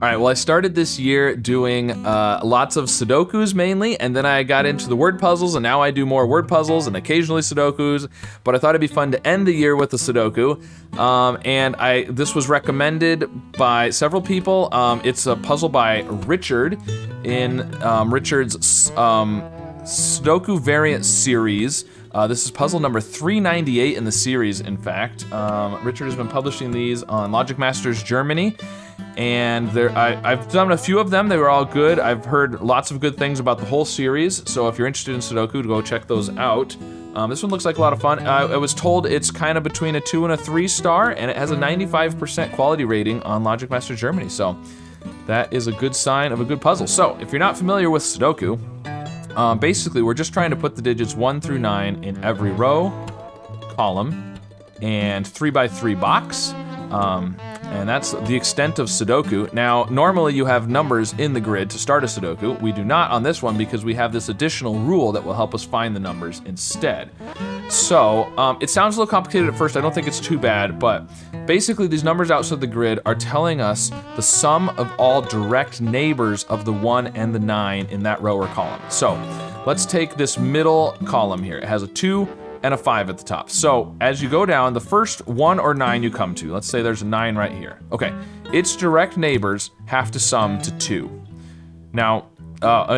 All right, well, I started this year doing lots of Sudokus mainly, and then I got into the word puzzles, and now I do more word puzzles and occasionally Sudokus, but I thought it'd be fun to end the year with a Sudoku, and this was recommended by several people. It's a puzzle by Richard in Richard's Sudoku variant series. This is puzzle number 398 in the series, in fact. Richard has been publishing these on Logic Masters Germany, and I've done a few of them. They were all good. I've heard lots of good things about the whole series, so if you're interested in Sudoku, go check those out. This one looks like a lot of fun. I was told it's kind of between a 2 and a 3 star, and it has a 95% quality rating on Logic Masters Germany, so that is a good sign of a good puzzle. So, if you're not familiar with Sudoku, basically, we're just trying to put the digits 1 through 9 in every row, column, and 3x3 box. And that's the extent of Sudoku. Now, normally you have numbers in the grid to start a Sudoku. We do not on this one because we have this additional rule that will help us find the numbers instead. So, it sounds a little complicated at first. I don't think it's too bad, but basically these numbers outside the grid are telling us the sum of all direct neighbors of the 1 and the 9 in that row or column. So, let's take this middle column here. It has a 2 and a 5 at the top. So, as you go down, the first 1 or 9 you come to, let's say there's a 9 right here. Okay, its direct neighbors have to sum to 2. Now,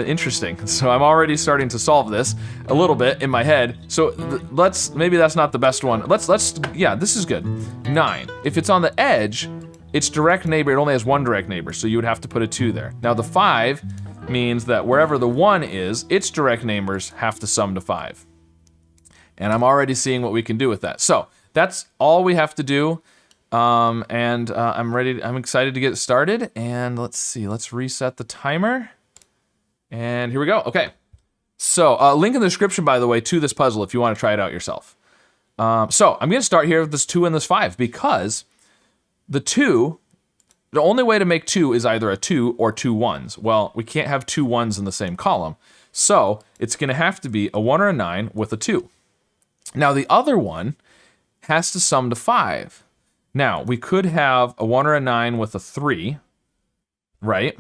interesting. So I'm already starting to solve this a little bit in my head. So maybe that's not the best one. Yeah, this is good. 9. If it's on the edge, its direct neighbor, it only has one direct neighbor, so you would have to put a 2 there. Now the 5 means that wherever the 1 is, its direct neighbors have to sum to 5. And I'm already seeing what we can do with that. So that's all we have to do. I'm excited to get started. And let's see, let's reset the timer. And here we go. Okay. So link in the description, by the way, to this puzzle if you want to try it out yourself. So I'm going to start here with this 2 and this 5 because the only way to make 2 is either a 2 or 2 1s. Well, we can't have 2 1s in the same column. So it's going to have to be a 1 or a 9 with a 2. Now the other one has to sum to 5. Now we could have a 1 or a 9 with a 3, right?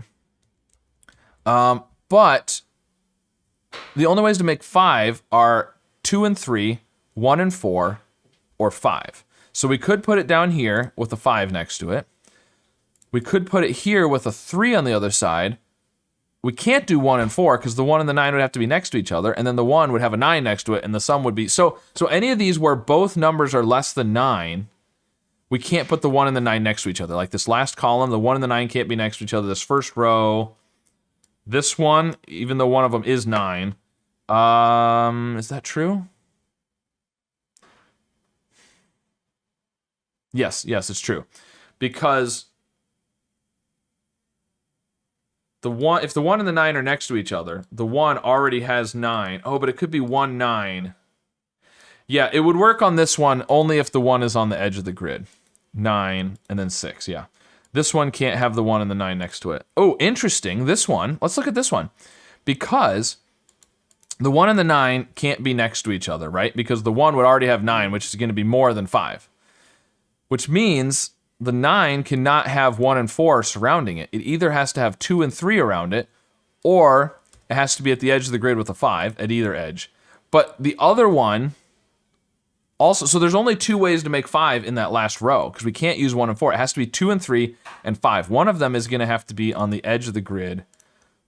But the only ways to make 5 are 2 and 3, 1 and 4, or 5. So we could put it down here with a 5 next to it. We could put it here with a 3 on the other side. We can't do 1 and 4 because the 1 and the 9 would have to be next to each other, and then the 1 would have a 9 next to it, and the sum would be... So any of these where both numbers are less than 9, we can't put the 1 and the 9 next to each other. Like this last column, the 1 and the 9 can't be next to each other. This first row, this one, even though one of them is 9. Is that true? Yes, it's true. Because... if the 1 and the 9 are next to each other, the 1 already has 9. Oh, but it could be 1, 9. Yeah, it would work on this one only if the 1 is on the edge of the grid. 9, and then 6, yeah. This one can't have the 1 and the 9 next to it. Oh, interesting. This one, let's look at this one. Because the 1 and the 9 can't be next to each other, right? Because the 1 would already have 9, which is going to be more than 5. Which means... the 9 cannot have 1 and 4 surrounding it. It either has to have 2 and 3 around it, or it has to be at the edge of the grid with a 5 at either edge. But the other one also, so there's only 2 ways to make 5 in that last row, because we can't use 1 and 4. It has to be 2 and 3 and 5. One of them is going to have to be on the edge of the grid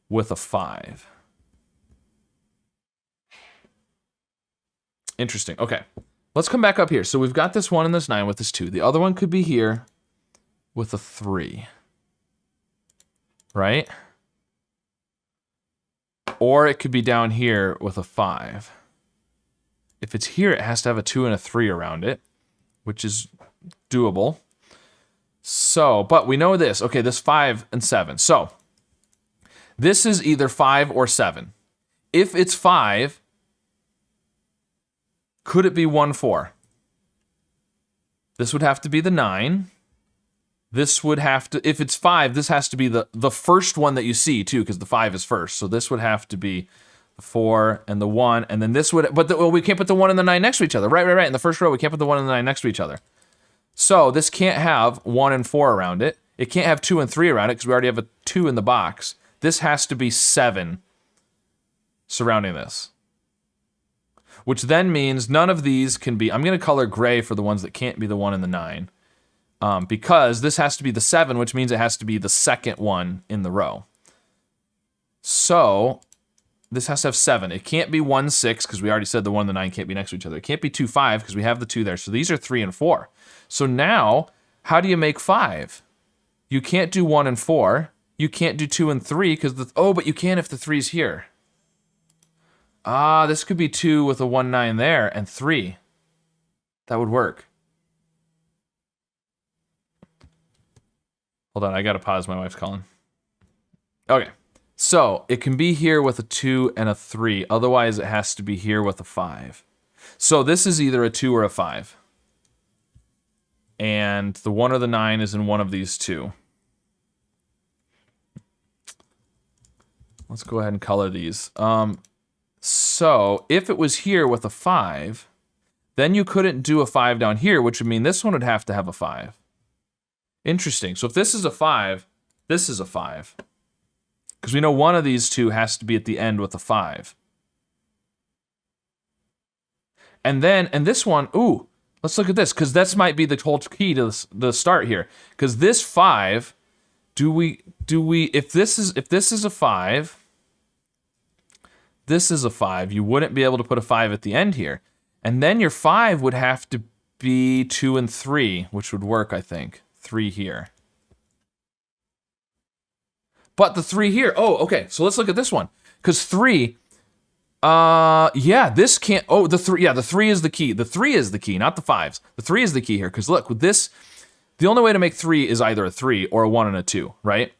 with a 5. Interesting. Okay. Let's come back up here. So we've got this 1 and this 9 with this 2. The other one could be here with a 3, right? Or it could be down here with a 5. If it's here, it has to have a 2 and a 3 around it, which is doable. So, but we know this. Okay, this 5 and 7. So, this is either 5 or 7. If it's 5, could it be 1, 4? This would have to be the 9. This would have to, if it's 5, this has to be the first one that you see too, because the 5 is first. So this would have to be the 4 and the 1, and then this would, well, we can't put the 1 and the 9 next to each other. Right. In the first row, we can't put the 1 and the 9 next to each other. So this can't have 1 and 4 around it. It can't have 2 and 3 around it because we already have a 2 in the box. This has to be 7 surrounding this. Which then means none of these can be... I'm going to color gray for the ones that can't be the 1 and the 9. Because this has to be the 7, which means it has to be the second one in the row. So... this has to have 7. It can't be 1, 6, because we already said the 1 and the 9 can't be next to each other. It can't be 2, 5, because we have the 2 there. So these are 3 and 4. So now, how do you make 5? You can't do 1 and 4. You can't do 2 and 3, because but you can if the 3's here. This could be 2 with a 1, 9 there, and 3. That would work. Hold on, I gotta pause. My wife's calling. Okay. So, it can be here with a 2 and a 3. Otherwise, it has to be here with a 5. So, this is either a 2 or a 5. And the 1 or the 9 is in one of these two. Let's go ahead and color these. So, if it was here with a 5, then you couldn't do a 5 down here, which would mean this one would have to have a 5. Interesting. So, if this is a 5, this is a 5. Because we know one of these two has to be at the end with a 5. And this one, let's look at this, because this might be the whole key to the start here. Because this 5, if this is a 5, this is a 5, you wouldn't be able to put a 5 at the end here. And then your 5 would have to be 2 and 3, which would work, I think. 3 here. But the 3 here, okay, so let's look at this one. Because 3, this can't, the 3 is the key. The 3 is the key, not the 5s. The 3 is the key here, because look, with this, the only way to make 3 is either a 3 or a 1 and a 2, right?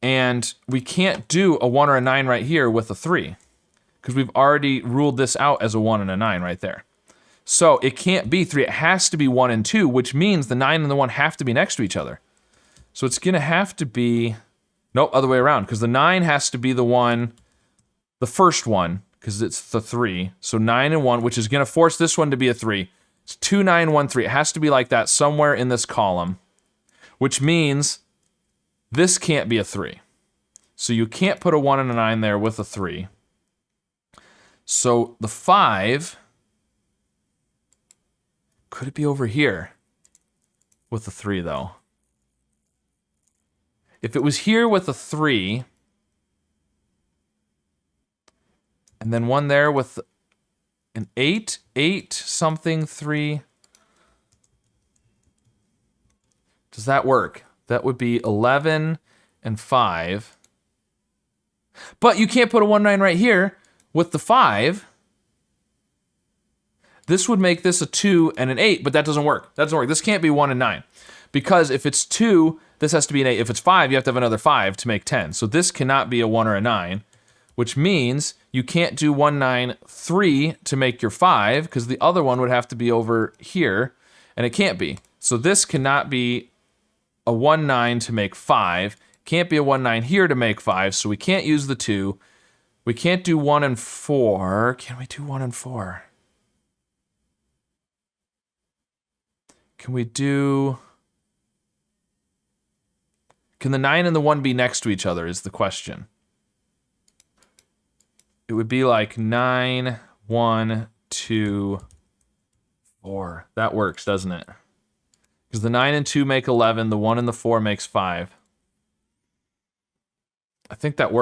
And we can't do a 1 or a 9 right here with a 3, because we've already ruled this out as a 1 and a 9 right there. So it can't be 3, it has to be 1 and 2, which means the 9 and the 1 have to be next to each other. So it's going to have to be... Nope, other way around, because the 9 has to be the one, the first one, because it's the 3. So 9 and 1, which is going to force this one to be a 3. It's 2, 9, 1, 3. It has to be like that somewhere in this column, which means this can't be a 3. So you can't put a 1 and a 9 there with a 3. So the 5, could it be over here with a 3, though? If it was here with a 3, and then one there with an 8 something 3, does that work? That would be 11 and 5. But you can't put a 1, 9 right here with the 5. This would make this a 2 and an 8, but that doesn't work. That doesn't work. This can't be 1 and 9. Because if it's 2, this has to be an 8. If it's 5, you have to have another 5 to make 10. So this cannot be a 1 or a 9, which means you can't do 1, 9, 3 to make your 5, because the other one would have to be over here, and it can't be. So this cannot be a 1, 9 to make 5. Can't be a 1, 9 here to make 5, so we can't use the 2. We can't do 1 and 4. Can we do 1 and 4? Can we do... Can the 9 and the 1 be next to each other is the question. It would be like 9, 1, 2, 4. That works, doesn't it? Because the 9 and 2 make 11, the 1 and the 4 makes 5. I think that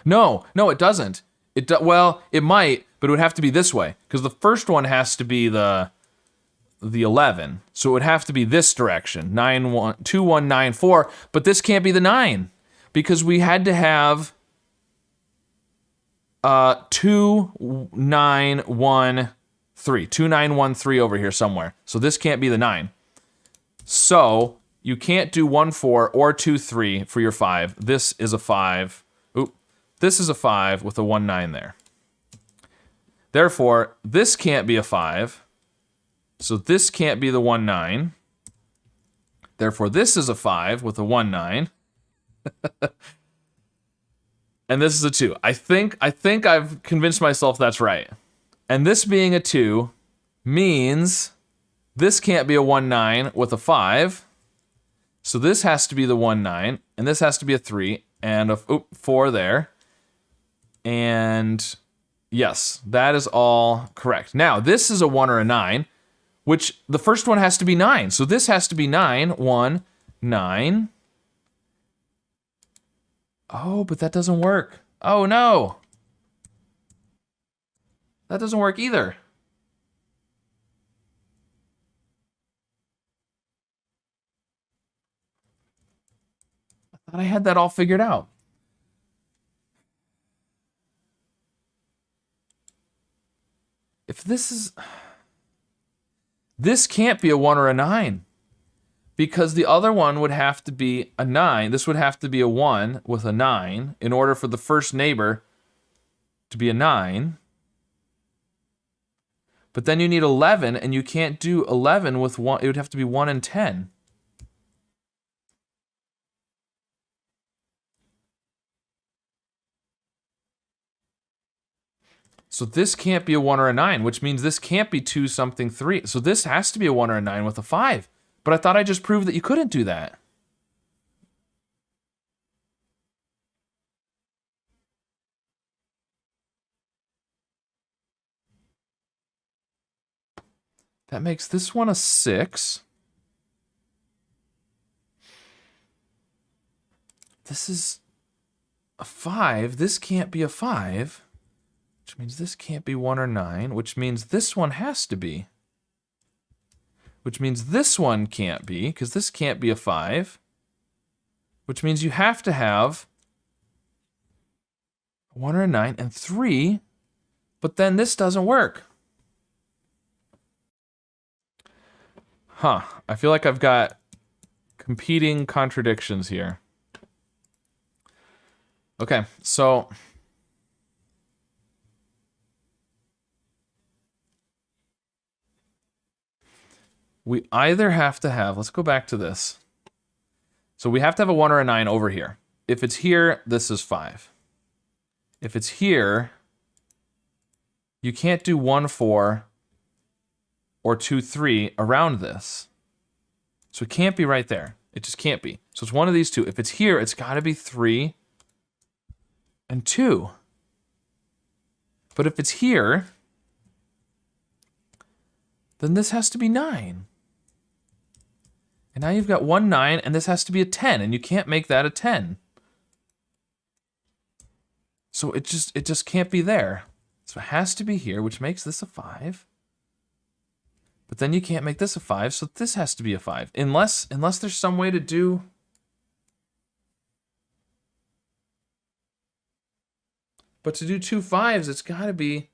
No, it doesn't. Well, it might, but it would have to be this way. Because the first one has to be the 11. So it would have to be this direction. 9, 1, 2, 1, 9, 4. But this can't be the 9. Because we had to have 2, 9, 1, 3. 2, 9, 1, 3 over here somewhere. So this can't be the 9. So you can't do 1, 4 or 2, 3 for your 5. This is a 5. This is a 5 with a 1, 9 there. Therefore, this can't be a 5. So this can't be the 1, 9. Therefore, this is a 5 with a 1, 9. And this is a 2. I think I've convinced myself that's right. And this being a 2 means This can't be a 1, 9 with a 5. So this has to be the 1, 9. And this has to be a 3. And a 4 there. And yes, that is all correct. Now, this is a 1 or a 9, which the first one has to be 9. So this has to be 9. 1, 9. Oh, but that doesn't work. Oh, no. That doesn't work either. I thought I had that all figured out. If this is... This can't be a 1 or a 9. Because the other one would have to be a 9. This would have to be a 1 with a 9 in order for the first neighbor to be a 9. But then you need 11, and you can't do 11 with 1. It would have to be 1 and 10. So this can't be a 1 or a 9, which means this can't be 2 something 3. So this has to be a 1 or a 9 with a 5. But I thought I just proved that you couldn't do that. That makes this one a 6. This is a 5. This can't be a 5. Which means this can't be 1 or 9. Which means this one has to be. Which means this one can't be, because this can't be a 5. Which means you have to have a 1 or a 9 and 3. But then this doesn't work. Huh. I feel like I've got competing contradictions here. Okay, so... we either have to have... let's go back to this. So we have to have a 1 or a 9 over here. If it's here, this is 5. If it's here, you can't do 1, 4 or 2, 3 around this. So it can't be right there. It just can't be. So it's one of these two. If it's here, it's got to be 3 and 2. But if it's here, then this has to be 9. And now you've got 1, 9, and this has to be a 10, and you can't make that a 10. So it just can't be there. So it has to be here, which makes this a 5. But then you can't make this a 5, so this has to be a 5. Unless there's some way to do... but to do 2 5s, it's got to be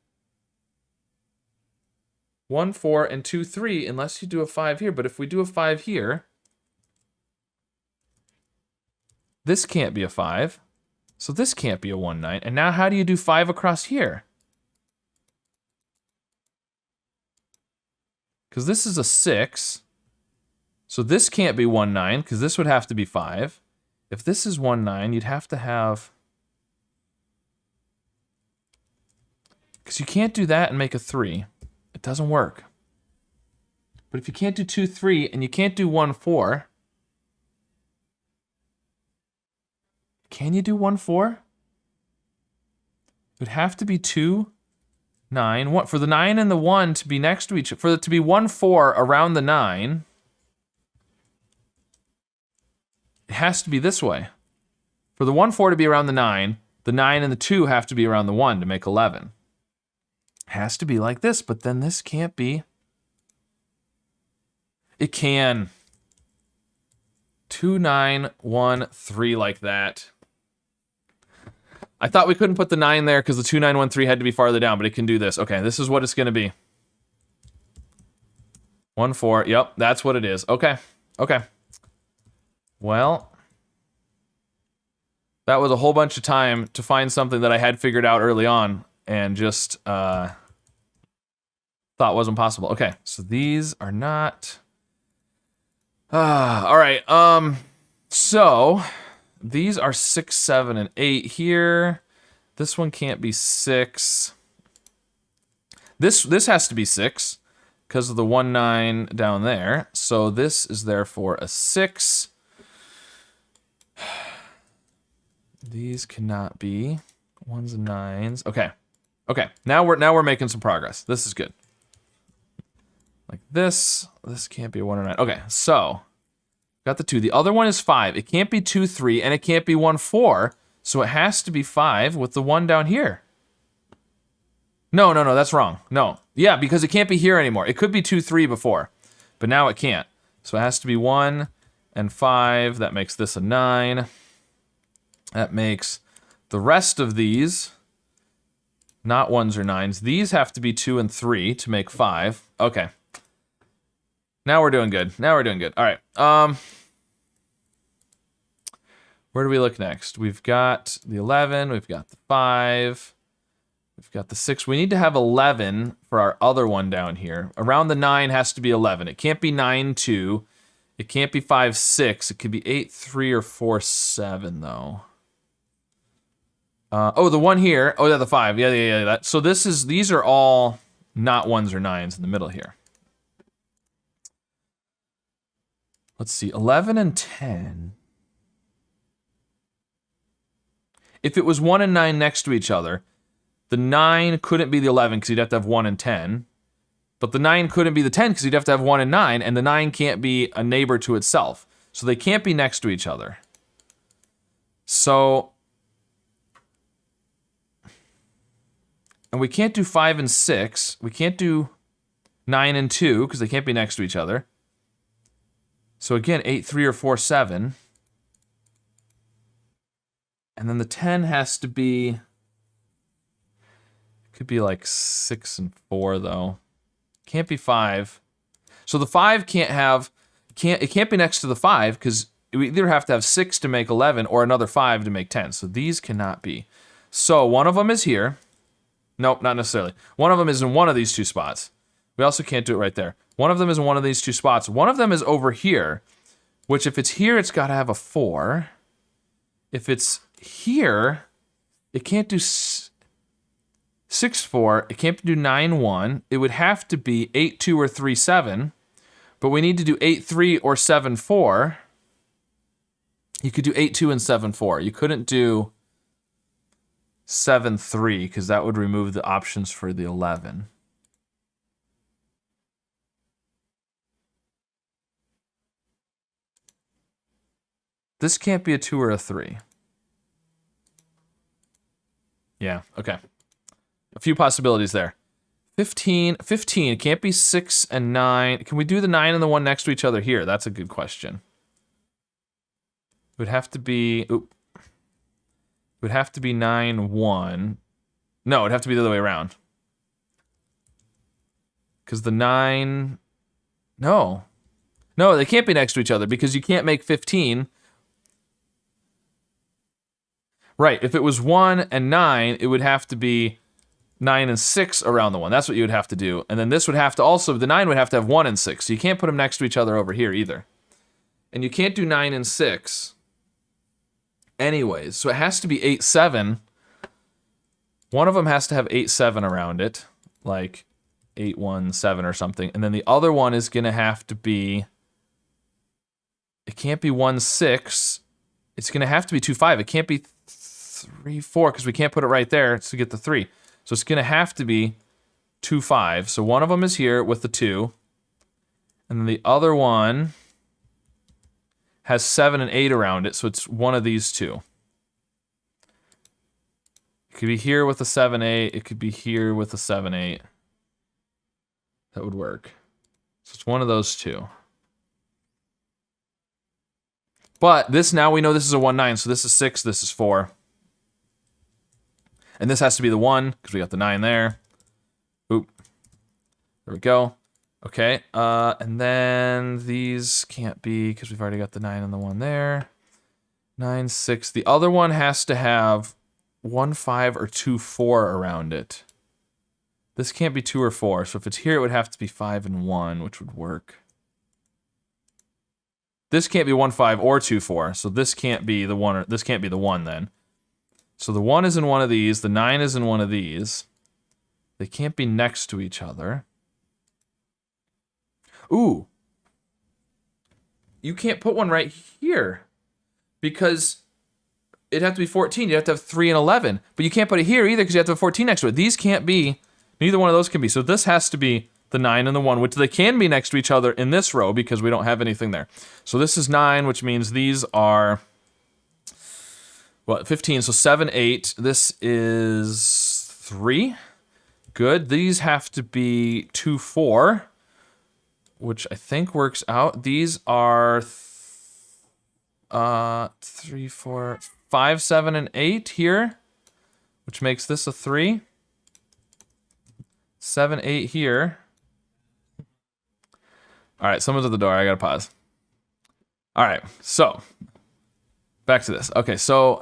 1, 4, and 2, 3, unless you do a 5 here. But if we do a 5 here, this can't be a 5. So this can't be a 1, 9. And now how do you do 5 across here? Because this is a 6. So this can't be 1, 9, because this would have to be 5. If this is 1, 9, you'd have to have... because you can't do that and make a 3. It doesn't work. But if you can't do 2, 3, and you can't do 1, 4... can you do 1, 4? It would have to be 2, 9, 1. For the 9 and the 1 to be next to each other, for it to be 1, 4 around the 9, it has to be this way. For the 1, 4 to be around the 9 and the 2 have to be around the 1 to make 11. It has to be like this, but then this can't be. It can. 2, 9, 1, 3 like that. I thought we couldn't put the 9 there because the 2, 9, 1, 3 had to be farther down, but it can do this. Okay, this is what it's going to be. 1, 4. Yep, that's what it is. Okay. Okay. Well, that was a whole bunch of time to find something that I had figured out early on and just thought wasn't possible. Okay, so these are not... all right. So these are 6, 7, and 8 here. This one can't be 6. This has to be 6 because of the 1, 9 down there. So this is therefore a 6. These cannot be 1s and 9s. Okay. Okay. Now we're making some progress. This is good. Like this. This can't be a 1 or 9. Okay, so got the 2. The other one is 5. It can't be 2, 3, and it can't be 1, 4. So it has to be 5 with the 1 down here. No, that's wrong. No. Yeah, because it can't be here anymore. It could be 2, 3 before, but now it can't. So it has to be 1 and 5. That makes this a 9. That makes the rest of these not 1s or 9s. These have to be 2 and 3 to make 5. Okay. Now we're doing good. All right. Where do we look next? We've got the 11. We've got the 5. We've got the 6. We need to have 11 for our other one down here. Around the 9 has to be 11. It can't be 9, 2. It can't be 5, 6. It could be 8, 3, or 4, 7, though. Oh, the one here. Oh, yeah, the 5. Yeah. So these are all not 1s or 9s in the middle here. Let's see, 11 and 10. If it was 1 and 9 next to each other, the 9 couldn't be the 11 because you'd have to have 1 and 10. But the 9 couldn't be the 10 because you'd have to have 1 and 9, and the 9 can't be a neighbor to itself. So they can't be next to each other. So, and we can't do 5 and 6. We can't do 9 and 2 because they can't be next to each other. So again, 8, 3, or 4, 7. And then the 10 has to be, it could be like 6 and 4 though. Can't be 5. So the 5 it can't be next to the 5 because we either have to have 6 to make 11 or another 5 to make 10. So these cannot be. So one of them is here. Nope, not necessarily. One of them is in one of these two spots. We also can't do it right there. One of them is in one of these two spots. One of them is over here, which if it's here, it's got to have a 4. If it's here, it can't do 6, 4. It can't do 9, 1. It would have to be 8, 2, or 3, 7. But we need to do 8, 3, or 7, 4. You could do 8, 2, and 7, 4. You couldn't do 7, 3, because that would remove the options for the 11. This can't be a 2 or a 3. Yeah, okay. A few possibilities there. 15, it can't be 6 and 9. Can we do the 9 and the 1 next to each other here? That's a good question. It would have to be, it would have to be 9, 1. No, it'd have to be the other way around. Because the 9, no, they can't be next to each other because you can't make 15. Right, if it was 1 and 9, it would have to be 9 and 6 around the 1. That's what you would have to do. And then this would have to also, the 9 would have to have 1 and 6. So you can't put them next to each other over here either. And you can't do 9 and 6 anyways. So it has to be 8, 7. One of them has to have 8, 7 around it. Like 8, 1, 7 or something. And then the other one is going to have to be, it can't be 1, 6. It's going to have to be 2, 5. It can't be 3, 4 because we can't put it right there to get the 3. So it's going to have to be 2, 5. So one of them is here with the 2. And then the other one has 7 and 8 around it. So it's one of these two. It could be here with a 7, 8. It could be here with a 7, 8. That would work. So it's one of those two. But this, now we know this is a 1, 9. So this is 6, this is 4. And this has to be the 1, because we got the 9 there. Oop. There we go. Okay, and then these can't be, because we've already got the 9 and the 1 there. 9, 6. The other one has to have 1, 5, or 2, 4 around it. This can't be 2 or 4, so if it's here, it would have to be 5 and 1, which would work. This can't be 1, 5, or 2, 4, so this can't be the 1, or this can't be the 1 then. So the 1 is in one of these, the 9 is in one of these. They can't be next to each other. Ooh. You can't put one right here because it'd have to be 14. You'd have to have 3 and 11. But you can't put it here either because you have to have 14 next to it. These can't be. Neither one of those can be. So this has to be the 9 and the 1, which they can be next to each other in this row because we don't have anything there. So this is 9, which means these are, what, 15. So 7, 8. This is 3. Good. These have to be 2, 4, which I think works out. These are 3, 4, 5, 7, and 8 here, which makes this a 3. 7, 8 here. All right, someone's at the door. I gotta pause. All right, so back to this. Okay, so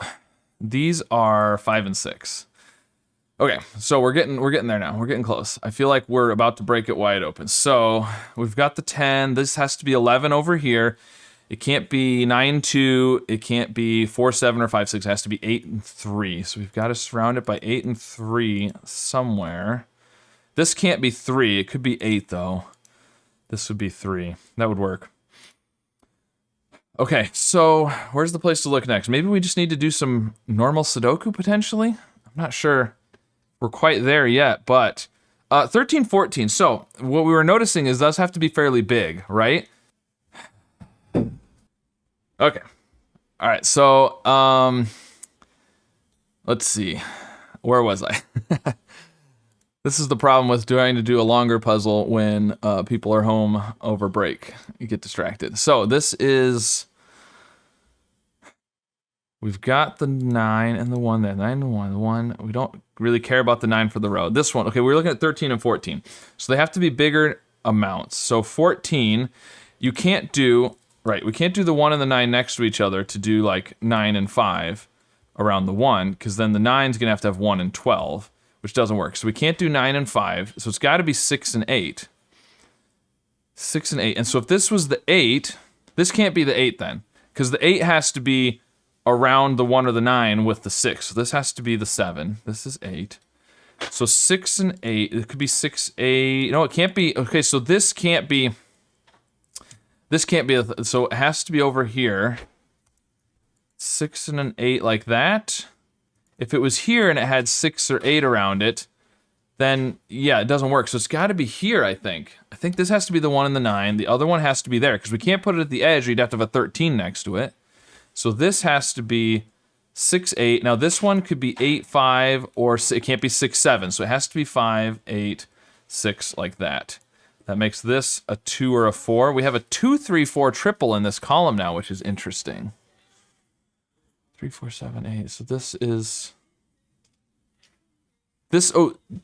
these are 5 and 6. Okay, so we're getting there now. We're getting close. I feel like we're about to break it wide open. So we've got the 10. This has to be 11 over here. It can't be 9, 2. It can't be 4, 7, or 5, 6. It has to be 8 and 3. So we've got to surround it by 8 and 3 somewhere. This can't be 3. It could be 8 though. This would be 3. That would work. Okay, so where's the place to look next? Maybe we just need to do some normal Sudoku potentially? I'm not sure we're quite there yet, but 13, 14. So what we were noticing is those have to be fairly big, right? Okay. All right, so let's see. Where was I? This is the problem with trying to do a longer puzzle when people are home over break. You get distracted. So this is... We've got the 9 and the 1 there. 9 and 1. The 1, we don't really care about the 9 for the row. This one, okay, we're looking at 13 and 14. So they have to be bigger amounts. So 14, you can't do, right, we can't do the 1 and the 9 next to each other to do like 9 and 5 around the 1, because then the 9's gonna have to have 1 and 12, which doesn't work. So we can't do 9 and 5, so it's gotta be 6 and 8. 6 and 8, and so if this was the 8, this can't be the 8 then, because the 8 has to be around the 1 or the 9 with the 6. So this has to be the 7. This is 8. So 6 and 8. It could be 6, 8. No, it can't be. Okay, so this can't be. This can't be. So it has to be over here. 6 and an 8 like that. If it was here and it had 6 or 8 around it, then yeah, it doesn't work. So it's got to be here, I think. I think this has to be the 1 and the 9. The other one has to be there because we can't put it at the edge. You'd have to have a 13 next to it. So this has to be 6, 8. Now this one could be 8, 5, or it can't be 6, 7. So it has to be 5, 8, 6 like that. That makes this a 2 or a 4. We have a 2, 3, 4 triple in this column now, which is interesting. 3, 4, 7, 8. So this is this.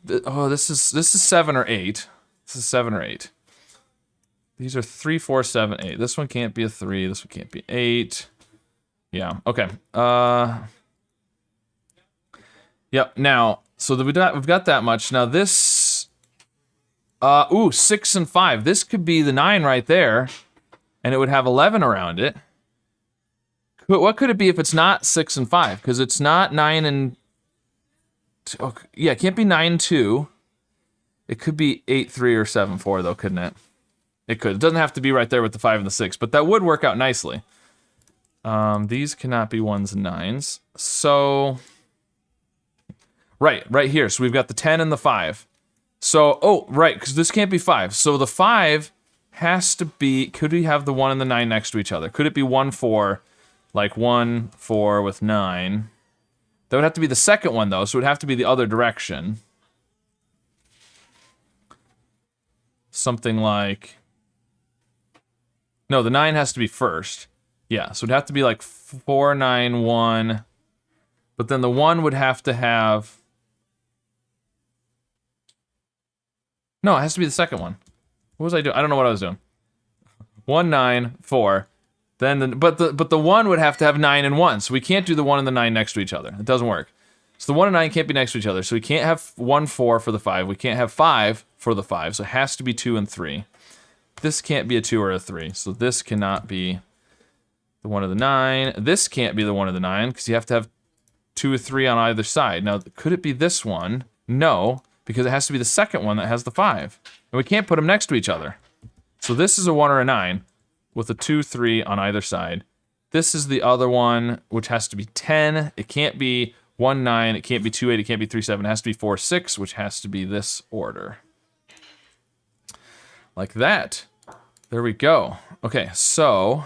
This is 7 or 8. This is 7 or 8. These are 3, 4, 7, 8. This one can't be a 3. This one can't be 8. Yeah, okay. Yep, now, so we've got that much. Now this, 6 and 5. This could be the 9 right there, and it would have 11 around it. But what could it be if it's not 6 and 5? Because it's not 9 and... Okay, yeah, it can't be 9, 2. It could be 8, 3, or 7, 4, though, couldn't it? It could. It doesn't have to be right there with the 5 and the 6, but that would work out nicely. These cannot be 1s and 9s. So, right here. So we've got the 10 and the 5. So, oh, right, because this can't be 5. So the 5 has to be, could we have the 1 and the 9 next to each other? Could it be 1, 4, like 1, 4 with 9? That would have to be the second one, though, so it would have to be the other direction. Something like, no, the 9 has to be first. Yeah, so it'd have to be like 4, 9, 1. But then the 1 would have to have... No, it has to be the second one. What was I doing? I don't know what I was doing. 1, 9, 4. Then but the 1 would have to have 9 and 1. So we can't do the 1 and the 9 next to each other. It doesn't work. So the 1 and 9 can't be next to each other. So we can't have 1, 4 for the 5. We can't have 5 for the 5. So it has to be 2 and 3. This can't be a 2 or a 3. So this cannot be the 1 of the 9. This can't be the 1 of the 9 because you have to have 2 or 3 on either side. Now, could it be this one? No, because it has to be the second one that has the 5. And we can't put them next to each other. So this is a 1 or a 9 with a 2, 3 on either side. This is the other one, which has to be 10. It can't be 1, 9. It can't be 2, 8. It can't be 3, 7. It has to be 4, 6, which has to be this order. Like that. There we go. Okay, so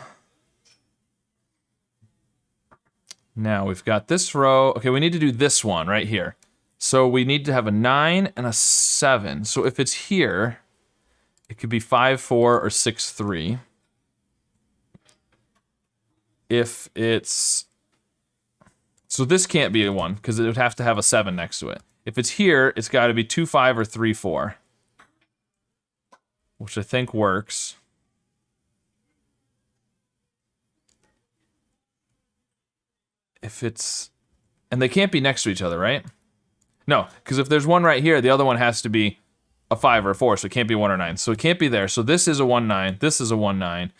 now we've got this row. Okay, we need to do this one right here. So we need to have a 9 and a 7. So if it's here, it could be 5, 4, or 6, 3. If it's... So this can't be a 1, because it would have to have a 7 next to it. If it's here, it's got to be 2, 5, or 3, 4. Which I think works. If it's... And they can't be next to each other, right? No, because if there's one right here, the other one has to be a 5 or a 4, so it can't be 1 or 9. So it can't be there. So this is a 1, 9. This is a 1, 9.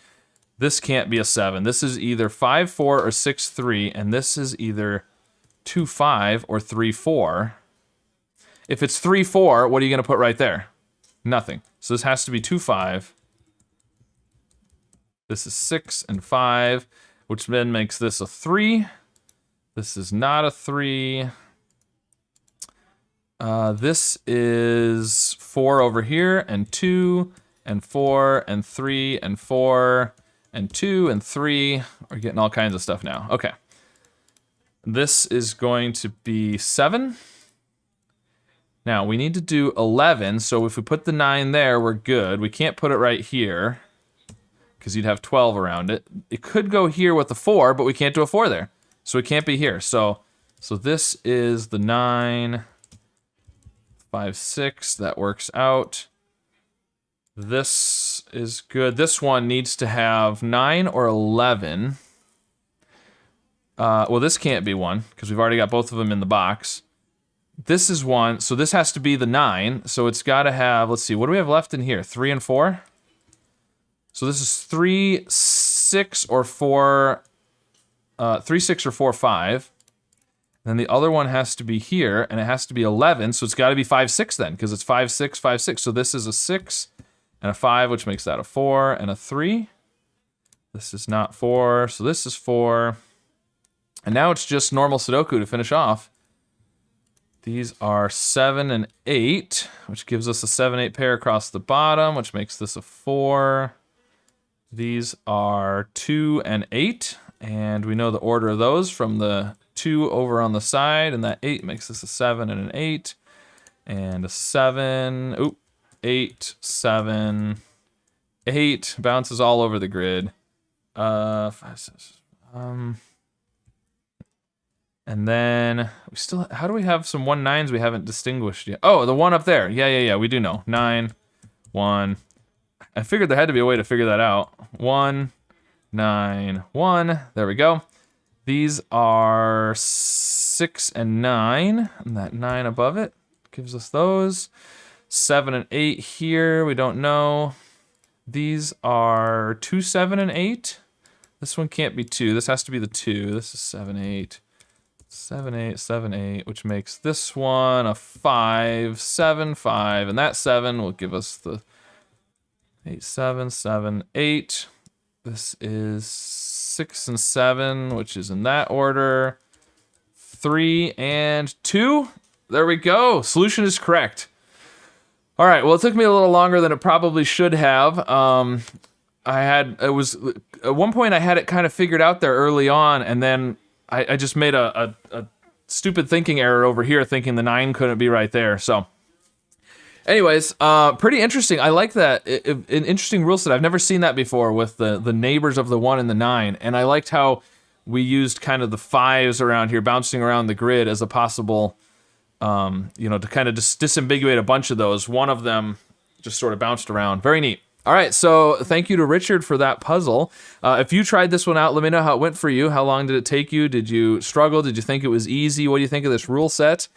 This can't be a 7. This is either 5, 4, or 6, 3. And this is either 2, 5, or 3, 4. If it's 3, 4, what are you going to put right there? Nothing. So this has to be 2, 5. This is 6 and 5, which then makes this a 3. This is not a 3. This is 4 over here, and 2, and 4, and 3, and 4, and 2, and 3. We're getting all kinds of stuff now. Okay. This is going to be 7. Now, we need to do 11, so if we put the 9 there, we're good. We can't put it right here, because you'd have 12 around it. It could go here with the 4, but we can't do a 4 there. So it can't be here. So this is the 9, 5, 6. That works out. This is good. This one needs to have 9 or 11. Well, this can't be 1, because we've already got both of them in the box. This is 1, so this has to be the 9. So it's got to have, let's see, what do we have left in here? 3 and 4? So this is 3, 6, or 4... 3, 6, or 4, 5. Then the other one has to be here, and it has to be 11, so it's got to be 5, 6 then, because it's 5, 6, 5, 6. So this is a 6 and a 5, which makes that a 4 and a 3. This is not 4, so this is 4. And now it's just normal Sudoku to finish off. These are 7 and 8, which gives us a 7, 8 pair across the bottom, which makes this a 4. These are 2 and 8. And we know the order of those from the 2 over on the side, and that 8 makes this a 7 and an 8, and a 7, oop, 8, 7, 8, bounces all over the grid. 5, 6, and then we still, how do we have some 1 9s we haven't distinguished yet? Oh, the one up there. Yeah, we do know. 9, 1. I figured there had to be a way to figure that out. 1, 9, 1. There we go. These are 6 and 9, and that 9 above it gives us those. 7 and 8 here, we don't know. These are 2, 7, and 8. This one can't be 2. This has to be the 2. This is 7, 8. 7, 8, 7, 8, which makes this one a 5, 7, 5, and that 7 will give us the 8, 7, 7, 8. This is 6 and 7, which is in that order. 3 and 2. There we go. Solution is correct. All right. Well, it took me a little longer than it probably should have. At one point I had it kind of figured out there early on, and then I just made a stupid thinking error over here, thinking the 9 couldn't be right there. So. Anyways, pretty interesting. I like that. An interesting rule set. I've never seen that before with the neighbors of the 1 and the 9. And I liked how we used kind of the 5s around here, bouncing around the grid as a possible, to kind of just disambiguate a bunch of those. One of them just sort of bounced around. Very neat. All right, so thank you to Richard for that puzzle. If you tried this one out, let me know how it went for you. How long did it take you? Did you struggle? Did you think it was easy? What do you think of this rule set?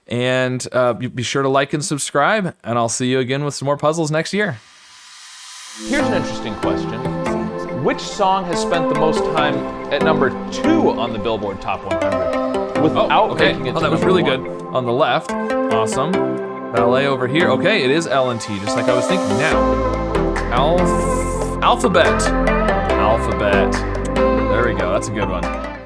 And be sure to like and subscribe, and I'll see you again with some more puzzles next year. Here's an interesting question. Which song has spent the most time at number 2 on the Billboard Top 100 without making it to that was really 1? Good. On the left, awesome. Ballet over here. Okay, it is L&T, just like I was thinking now. Alphabet. Alphabet. There we go. That's a good one.